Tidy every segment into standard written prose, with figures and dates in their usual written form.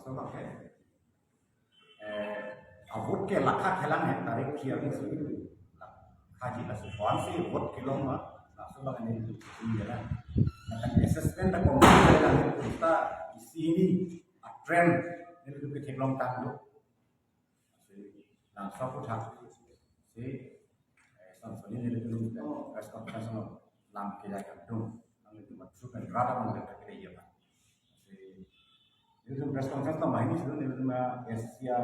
langsung pakai vote ke lakha khelang hai tarik kia ni sini kaji lah sebuah sih vote kilom mah langsung pakai ni ini jalan. Nah assessment tak komplain jalan kita di sini trend ni tu kita kelong tang tu. Langsung pun tak si soalnya ni tu respon personal lam kita kan tu. Lalu tu maksud kan rata mana kita kira iya. Itu respon kan tambah ini sudah ni tu mah Asia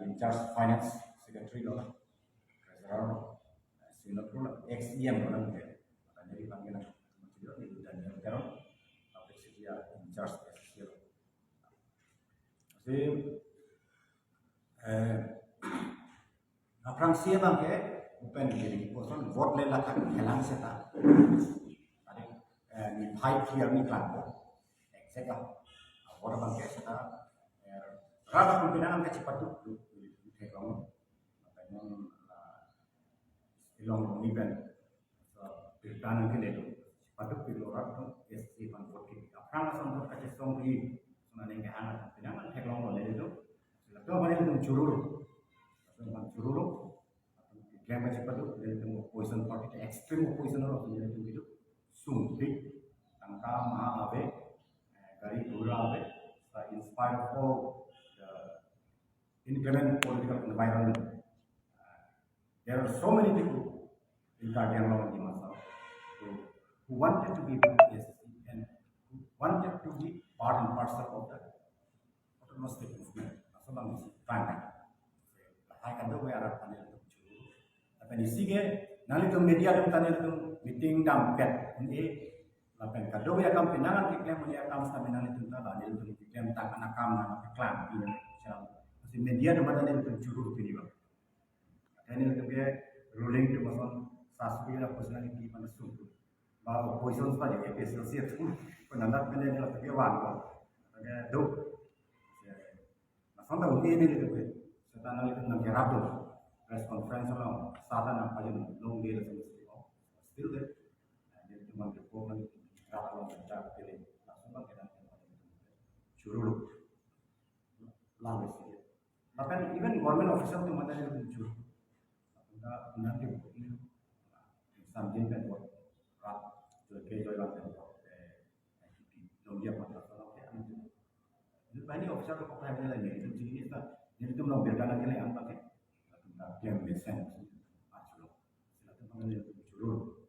in charge finance secretary lah. Treasurer Singapura XEM orang dia. Jadi panggilan macam itu dan yang sekarang apa sedia in charge Asia. Jadi Aprang siapa ke open jadi person vote le lah kan helang seta. Tadi ni fight here ni kelan. Exactly. Orang bangke seta rata pimpinan ke cepat tu tekong makanya ilong event pilkada ke itu patut pilora tu SC panpot ke apa asam tu kaca song di sana ni ke anak pinangan tekong boleh itu tu mana itu curur game cepat tu dari tu opposition party extreme opposition orang tu jadi itu sungguh tangka maha abe dari dua abe inspire all inclement political environment. There are so many people in Guardian Law in Masa who wanted to be and who wanted to be part and parcel of the autonomous state movement. Asal bang faham. Hai kan tu ada panel tu. Tapi di sini nanti tu media tu panel tu meeting dampet ini. Lapan kado ya kam pinangan kita punya kam stamina itu tu lah. Jadi tu kita tak anak kam nak klan ini. Si media tu mana ni tu juru tu ni bang. Ini tu dia ruling tu macam saspi lah personality mana sungguh. Bahawa position saja dia spesial tu penandat benda ni lah tu dia wan bang. Dia duk. Macam tu ini tu dia. Setan itu nak kerap tu. Press conference lah. Sahaja nak aja long dia lah semestinya. Still there. Dia cuma berpuluh kalau kita pilih langsung bang kita juru lalu sih. Bahkan even government official tu mana yang juru. Kita nanti ini sambil kan buat rat kerja lah kan. Dia pada kalau kita ini. Jadi banyak official tu apa yang lagi itu jadi kita jadi tu belum berkala kali yang pakai. Kita yang besen macam silakan panggil juru.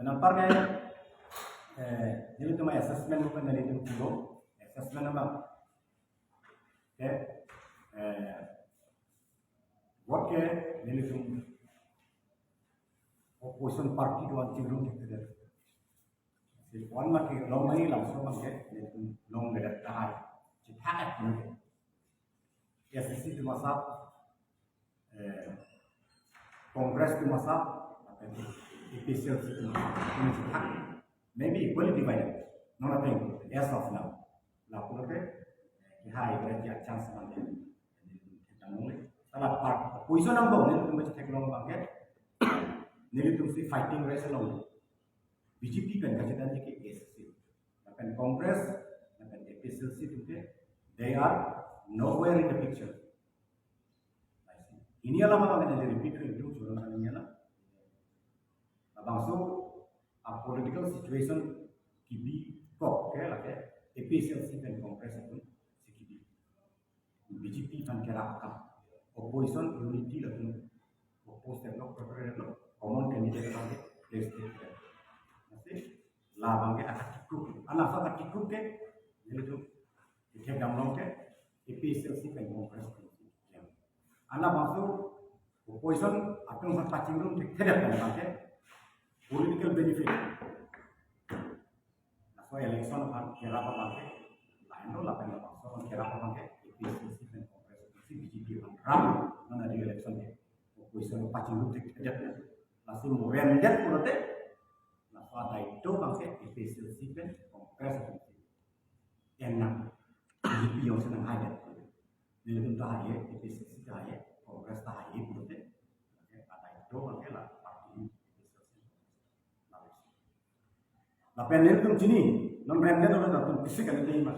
Nampaknya jadi tu mai assessment bukan dari itu dulu assessment apa what ke jadi tu opposition party tu anti room kita dah si one makin long ni langsung makin jadi tu long berat tahai cepat ni ya sisi tu masa kongres tu masa official itu cepat. Maybe equally divided. No nothing as of now. Lalu ke, hai berarti chance mana? Kita mulai. Salah part. Position number ni tu macam teknologi bangkit. Ni tu si fighting race lalu. BJP kan kasi tadi ke SC. Akan Congress, akan APCC tu ke, they are nowhere in the picture. Ini adalah mana yang repeat itu sudah ini adalah. Abang so a political situation kibi kok ke lah ke APCC dan Kongres itu si kibi BJP kan kira apa opposition unity lah tu oppose dan common candidate lah ke place ke masih labang ke akan tikuk anak akan tikuk ke jadi tu kita gambar ke APCC dan Kongres anak masuk opposition akan berpacing room tidak kan ke political benefit. Nah, so election kan kira apa pakai, lain tu lah kan so kan kira apa pakai, APCC dan Kongres itu BJP kan ram mana di election ni, opposition pacing lu tidak, langsung rendet pun ada, nah so ada itu pakai APCC dan Kongres itu, enak, BJP yang senang aja, jadi tentu aja APCC aja, Kongres aja pun ada, ada itu pakai lah. Lapan ni tu sini, non branded orang tu fisik kan ini mah.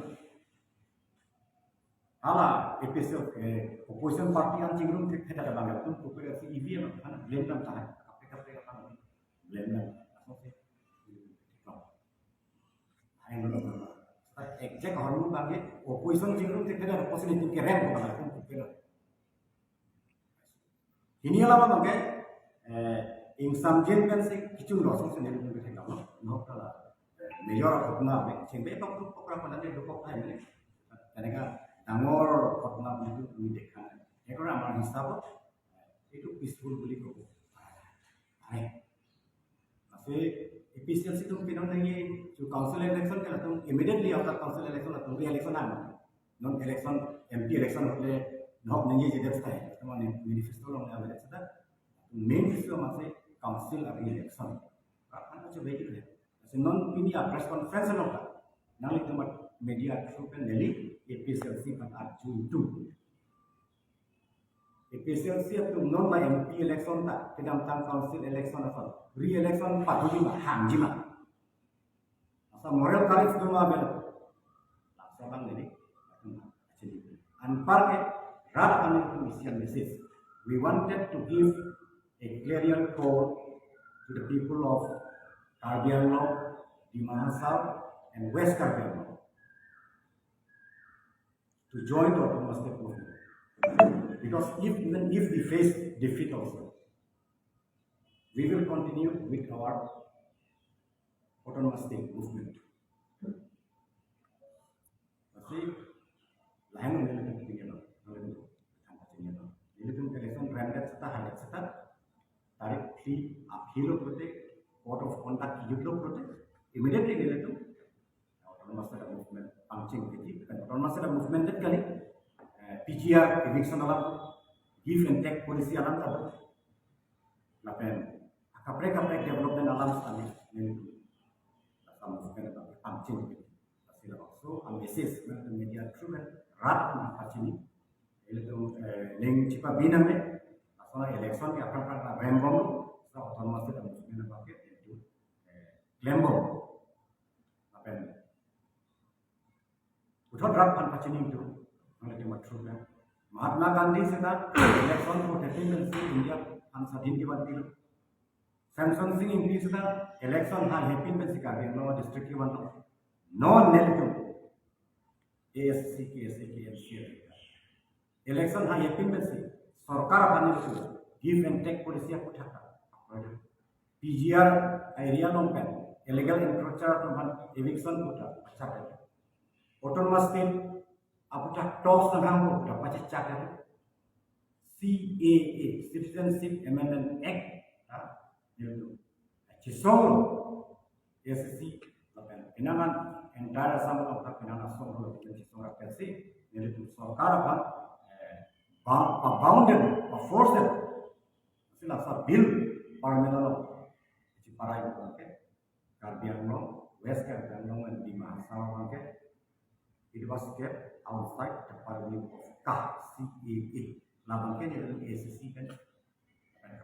episode opposition party an jingrum thek theta bang tum pupera si EVM kan blame nam tahan KPK kan blame nam asal se ai no exact hormu bang opposition jingrum thek theta opposition ke rem ko bang tum pupera ini ala bang ing samjen kan se kichu rosong se ne tum thek no kala mayor khotna me chembe tok program mana de dukok thai me teneka ডাঙৰ ঘটনা বুলি তুমি দেখা নাই সেইকাৰণে আমাৰ হিচাপত এইটো পিছফুল বুলি ক'ব পাৰে আছে এপিসিএলসি तुम पिनों नहीं जो काउंसिल इलेक्शन के तुम इमीडिएटली आफ्टर काउंसिल इलेक्शन तुम री इलेक्शन आना नॉन इलेक्शन एमपी इलेक्शन होले नॉट नहीं ये जब था तुम्हारे मैनिफेस्टो में आवे था मेन इशू में काउंसिल और इलेक्शन apa जो बेगिर है ऐसे नॉन पिनी प्रेस कॉन्फ्रेंस होता नाली तुम media through neli episode kan aju itu episode itu non ma MP election ta kedam tang council election asal re election padu ma hanji ma asal moral courage tu ma bel laksa bang neli anpar ke rat ani tu mission message we wanted to give a clear call to the people of Karbi Anglong, Dimana South and West Karbi Anglong to join the autonomous state movement. Because even if we face defeat also, we will continue with our autonomous state movement. Tapi lain orang yang tinggal, orang itu tanpa tinggal. Jadi tu election branded serta hadir serta tarik fee appeal protect, court of conduct hidup protect. Immediately dia itu autonomous state movement. Pancing jadi autonomous state movement itu kali PGR eviction alam give and take policy alam tadi lapen kapre development alam sekali ini alam movement itu pancing hasil so am message media through rat pancing ini tu link cipa binam ni asal election ke akan pernah rembong so autonomous state movement pakai itu lembong lapen उठो draft pan pacini itu oleh Matru kan Mahatma Gandhi sedang election for independence India pan sadin di bantil Samson Singh English sedang election han happy ben sikar yang lawa district ki bantu non nelitum ASC election han happy ben si sarkar bani itu give and take policy aku thaka PGR area non pen illegal encroacher tuhan eviction putra acak autonomous state apakah tos tengah mo dapat cecak CAA Citizenship Amendment Act yaitu cisong SC pinangan entire sama apa pinangan song kalau cisong rakyat yaitu sarkar apa bounded or forced sila sa bill parliament para itu oke Karbi Anglong West Karbi Anglong dan di Mahasiswa oke. It was kept outside the purview of CAA. Labang kan itu ACC kan,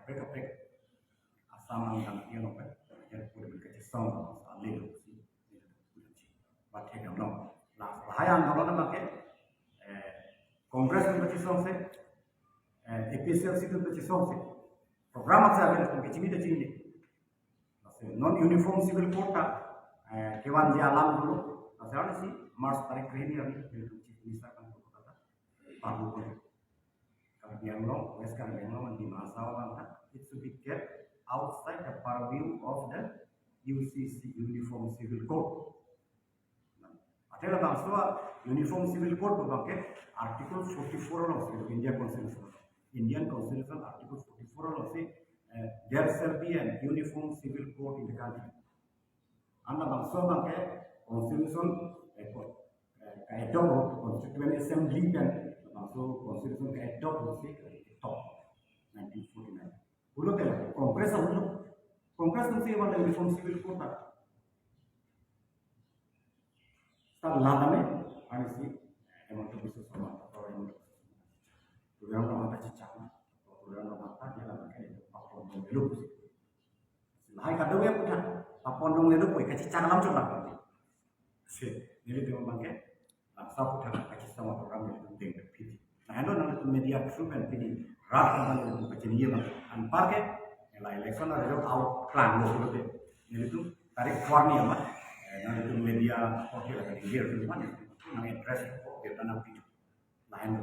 kapek asam yang yang apa, yang boleh berkata song, alih sih, baca yang long. Lah, bahaya kalau nama kan, Kongres itu berkata song sih, EPSLC itu berkata song sih. Program apa sahaja itu kecil itu cini. Non uniform civil quota, kewan dia alam dulu, masalah sih. Mars tarik ini yang misalkan kata paru Karbi Anglong, West Karbi Anglong di Mahasiswa it should be kept outside the purview of the UCC Uniform Civil Code. Adalah bahasa Uniform Civil Code berbagai Article 44 of Indian Constitution Article 44 of there shall be an uniform civil code in the country. Anda bahasa berbagai Constitution adopt Constituent Assembly kan masuk Constitution adopt top 1949. Ulo kan Kongres nanti ada Uniform Civil Code tak. Tak ladame ada sih emang tu bisa sama atau yang tujuan orang tak cicak, tujuan orang tak dia lah kan papon dong leluk. Lahai kadang ya punya papon dong leluk, kau cicak dalam coba. Jadi dia memakai laksa putra kaki sama program yang penting berpikir. media treatment ini rat kaman itu kecil mah an parke election ada result out plan lo itu tarik warni mah itu media oke lah di dia itu mana nang interest oke tanah itu lain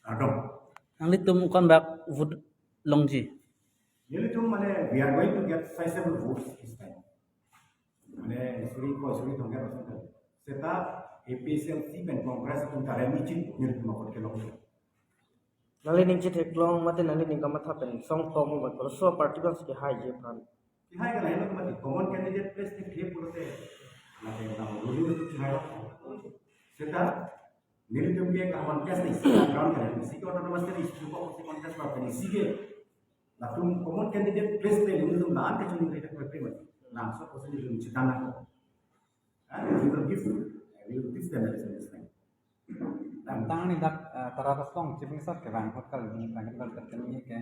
adom Ang litum kon bak vote longji. itu mana we are going to get sizable votes this time mana suri tonggar pasal seta APCLC dan Kongres itu karena micin mirip mau ke lokal Nali ning chit heklong mate nali ning kamat hapen song tom mat ko so particles ke hai je pran hai kan hai mati common candidate place ke dia pulote mate na dulu itu hai seta mirip juga kawan kes nih ground kan sih ko autonomous tadi coba si contest apa nih sih la tum common candidate place pe ini tuh naan ke cuma itu pe mati langsung posisi itu citana ko we will give them this thing tentang ni dak taratas long ciping sat ke bang hot kal ni bang kal terken ni ke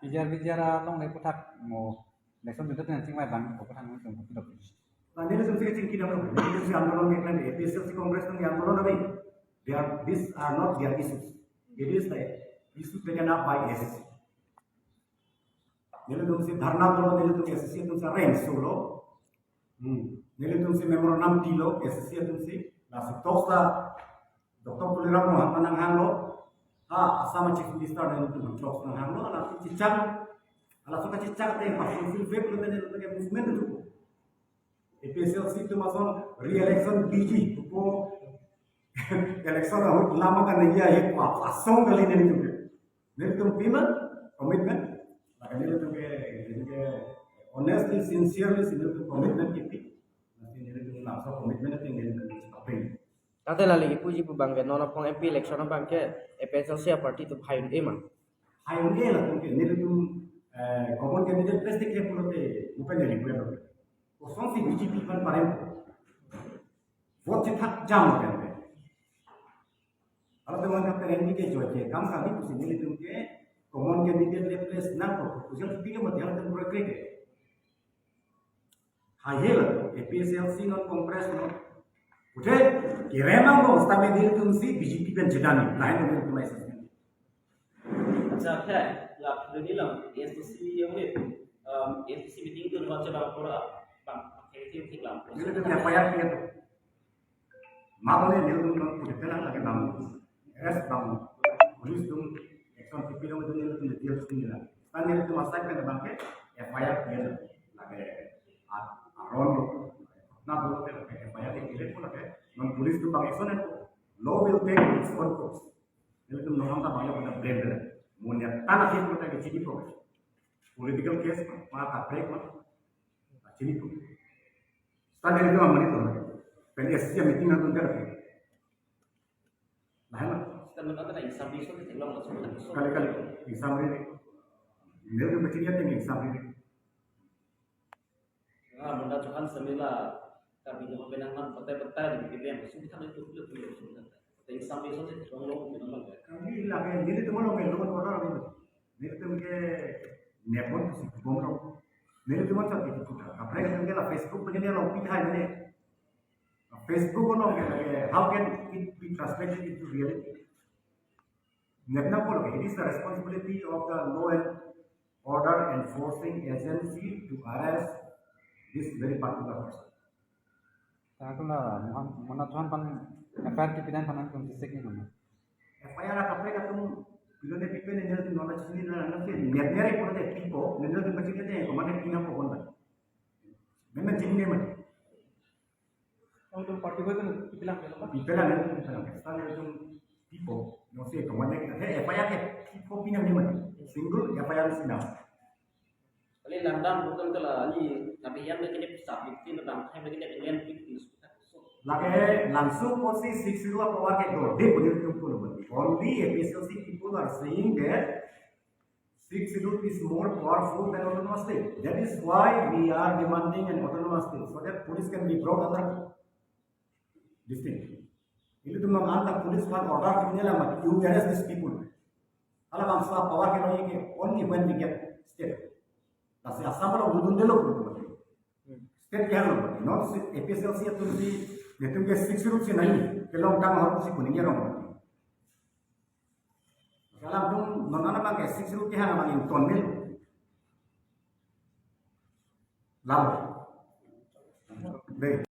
bijar long le putak mo lekson itu nanti mai bang ko putak mo tum putak Nanti itu sih cingki dalam itu sih andalon yang lain APCLC Kongres itu yang andalon apa these are not their issues it is the issue taken up by SSC nilai tuh dharna dolo nilai tuh SSC itu range solo nilai tuh memorandum dilo SSC itu nasi tosta Dr. Pulirang Muhammad Hanglo, asama chief minister dan itu mentok nang Hanglo, ala cicak, ala suka cicak teh pas fulfill lu tanya movement itu. APCLC itu masuk re-election BG, itu election lama kan dia ya pasong kali ini juga. Ini tuh commitment, makanya itu ke honestly, sincerely, itu commitment itu. Nanti ini tuh langsung commitment itu yang apa tate lali ipuji pu bangke nona pong MP election bangke EPSLC party tu hai ema Hayungnya lah mungkin ini tuh common candidate pasti kayak pulote bukan dari gue loh. Kosong sih BJP kan parem. Vote cetak jam kan. Kalau teman kata ini kayak cuaca, kamu kali tu sini itu ke common candidate place nak kok. Usia tiga mati yang terus berkerja. Hayel EPSLC non kongres non. Udah kiremang dong, stamina diri tuh sih BJP kan jedani, lain dengan itu masih. अच्छा la pililang STC yang ni STC meeting tu macam apa pura bang efektif tiklam. Ini tuh apa ya gitu. Maklumnya dia tuh udah tenang lagi bang. Bang, polis tuh ekson TV dong itu dia tuh sini lah. Kan dia tuh masak kan bangke, FIR dia lagi aron. Nah dulu kan FIR dia pun lagi. Non polis tuh bang ekson itu law will take its own course. Dia tuh nonton tak banyak pada blender. Mulia tanah itu kita kecil itu, political case maka break mah, kecil itu. Setelah itu mana itu, PNS yang meeting nanti terjadi. Nah, Kita mengenai tentang exam besok kita bilang langsung besok. kali-kali exam ini, ini tuh kecilnya tinggi exam ini. Nah, benda Tuhan semula kami dengan benangan petai-petai di BBM, sudah itu sudah. Exam besok kita long memang. Kami lagi jadi tuh mana orang orang ini, ini tuh ke nepot sih, bomro. Ini tuh macam itu tuh. Apa yang kita lah Facebook begini lah, kita ini. Facebook ono ke, how can it be translated into reality? Nepna polo it is the responsibility of the law and order enforcing agency to arrest this very particular person. Aku lah mana Tuhan pan FIR ki pidan panan kun sisek ni mana FIR kapre katum bilone pipe ne nel knowledge ni na nanti netnere polo de pipo nel de bachine de ko mane kina ko bonda. Memang jinne mah. untuk parti ko kan bilang Pipe la nel sana está nel tum pipo no sé ko mane FIR ke pipo pinam ni mah. Single FIR sina. Kali landam bukan kalau ni tapi yang begini pusat bukti tentang yang begini kalian bukti Lagi langsung posisi 6 power ke dua, dia punya tumpul berarti. Only APCLC people are saying that 6 is more powerful than autonomous state. That is why we are demanding an autonomous state so that police can be brought under this thing. Ini tuh mengantar police one order punya lama. You arrest these people. Kalau langsung power ke lagi ke only when we get state. Tapi asal kalau udun dulu berarti. State yang berarti. Not APCLC itu di Itu ke 6 से नहीं के लोग काम और किसी को नहीं रहा Kalau belum nona pakai 6 rupiah nama yang ton mil. Lalu. Baik.